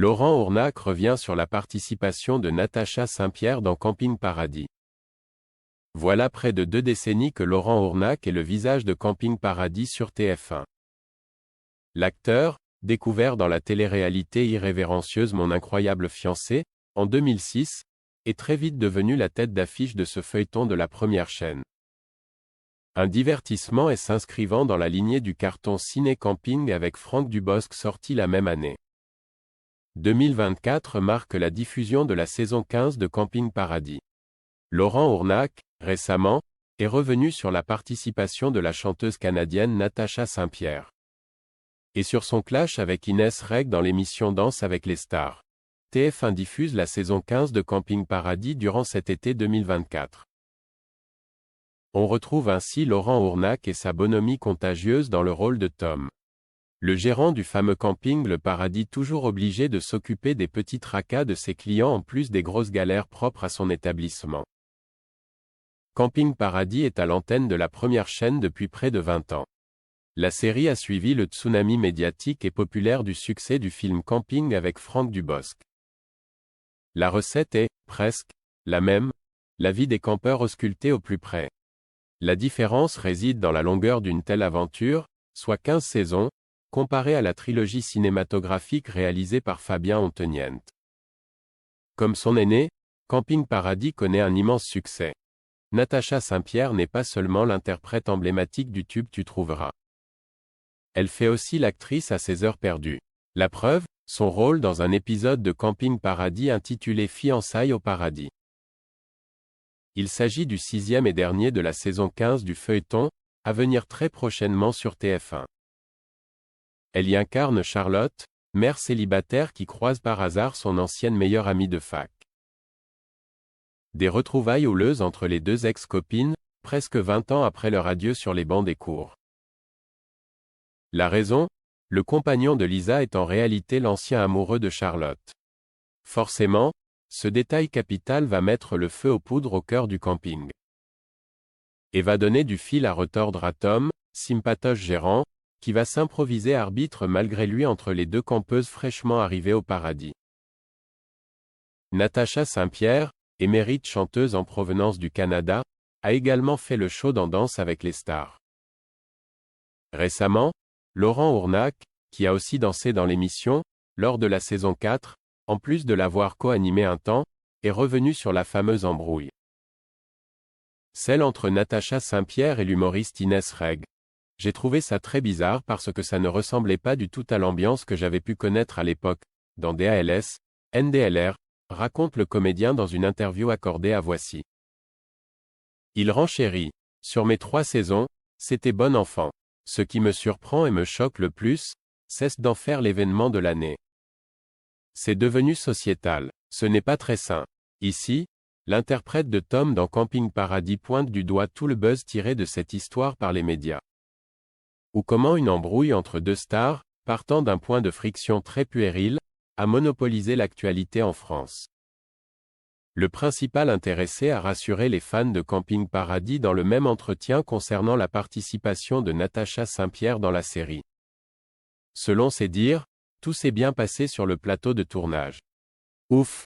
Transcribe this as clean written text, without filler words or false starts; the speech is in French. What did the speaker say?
Laurent Ournac revient sur la participation de Natacha Saint-Pierre dans Camping Paradis. Voilà près de 2 décennies que Laurent Ournac est le visage de Camping Paradis sur TF1. L'acteur, découvert dans la télé-réalité irrévérencieuse Mon incroyable fiancé, en 2006, est très vite devenu la tête d'affiche de ce feuilleton de la première chaîne. Un divertissement et s'inscrivant dans la lignée du carton Ciné Camping avec Franck Dubosc sorti la même année. 2024 marque la diffusion de la saison 15 de Camping Paradis. Laurent Ournac, récemment, est revenu sur la participation de la chanteuse canadienne Natacha Saint-Pierre. Et sur son clash avec Inès Reg dans l'émission Danse avec les stars. TF1 diffuse la saison 15 de Camping Paradis durant cet été 2024. On retrouve ainsi Laurent Ournac et sa bonhomie contagieuse dans le rôle de Tom. Le gérant du fameux camping Le Paradis, toujours obligé de s'occuper des petits tracas de ses clients en plus des grosses galères propres à son établissement. Camping Paradis est à l'antenne de la première chaîne depuis près de 20 ans. La série a suivi le tsunami médiatique et populaire du succès du film Camping avec Franck Dubosc. La recette est, presque, la même, la vie des campeurs auscultée au plus près. La différence réside dans la longueur d'une telle aventure, soit 15 saisons, comparée à la trilogie cinématographique réalisée par Fabien Onteniente. Comme son aîné, Camping Paradis connaît un immense succès. Natacha Saint-Pierre n'est pas seulement l'interprète emblématique du tube Tu trouveras. Elle fait aussi l'actrice à ses heures perdues. La preuve, son rôle dans un épisode de Camping Paradis intitulé Fiançailles au paradis. Il s'agit du 6e et dernier de la saison 15 du feuilleton, à venir très prochainement sur TF1. Elle y incarne Charlotte, mère célibataire qui croise par hasard son ancienne meilleure amie de fac. Des retrouvailles houleuses entre les deux ex-copines, presque 20 ans après leur adieu sur les bancs des cours. La raison ? Le compagnon de Lisa est en réalité l'ancien amoureux de Charlotte. Forcément, ce détail capital va mettre le feu aux poudres au cœur du camping. Et va donner du fil à retordre à Tom, sympatoche gérant, qui va s'improviser arbitre malgré lui entre les deux campeuses fraîchement arrivées au paradis. Natacha Saint-Pierre, émérite chanteuse en provenance du Canada, a également fait le show dans Danse avec les stars. Récemment, Laurent Ournac, qui a aussi dansé dans l'émission, lors de la saison 4, en plus de l'avoir co-animé un temps, est revenu sur la fameuse embrouille. Celle entre Natacha Saint-Pierre et l'humoriste Inès Reg. J'ai trouvé ça très bizarre parce que ça ne ressemblait pas du tout à l'ambiance que j'avais pu connaître à l'époque, dans DALS, NDLR, raconte le comédien dans une interview accordée à Voici. Il renchérit. Sur mes 3 saisons, c'était bon enfant. Ce qui me surprend et me choque le plus, c'est d'en faire l'événement de l'année. C'est devenu sociétal. Ce n'est pas très sain. Ici, l'interprète de Tom dans Camping Paradis pointe du doigt tout le buzz tiré de cette histoire par les médias. Ou comment une embrouille entre deux stars, partant d'un point de friction très puéril, a monopolisé l'actualité en France. Le principal intéressé a rassuré les fans de Camping Paradis dans le même entretien concernant la participation de Natacha Saint-Pierre dans la série. Selon ses dires, tout s'est bien passé sur le plateau de tournage. Ouf,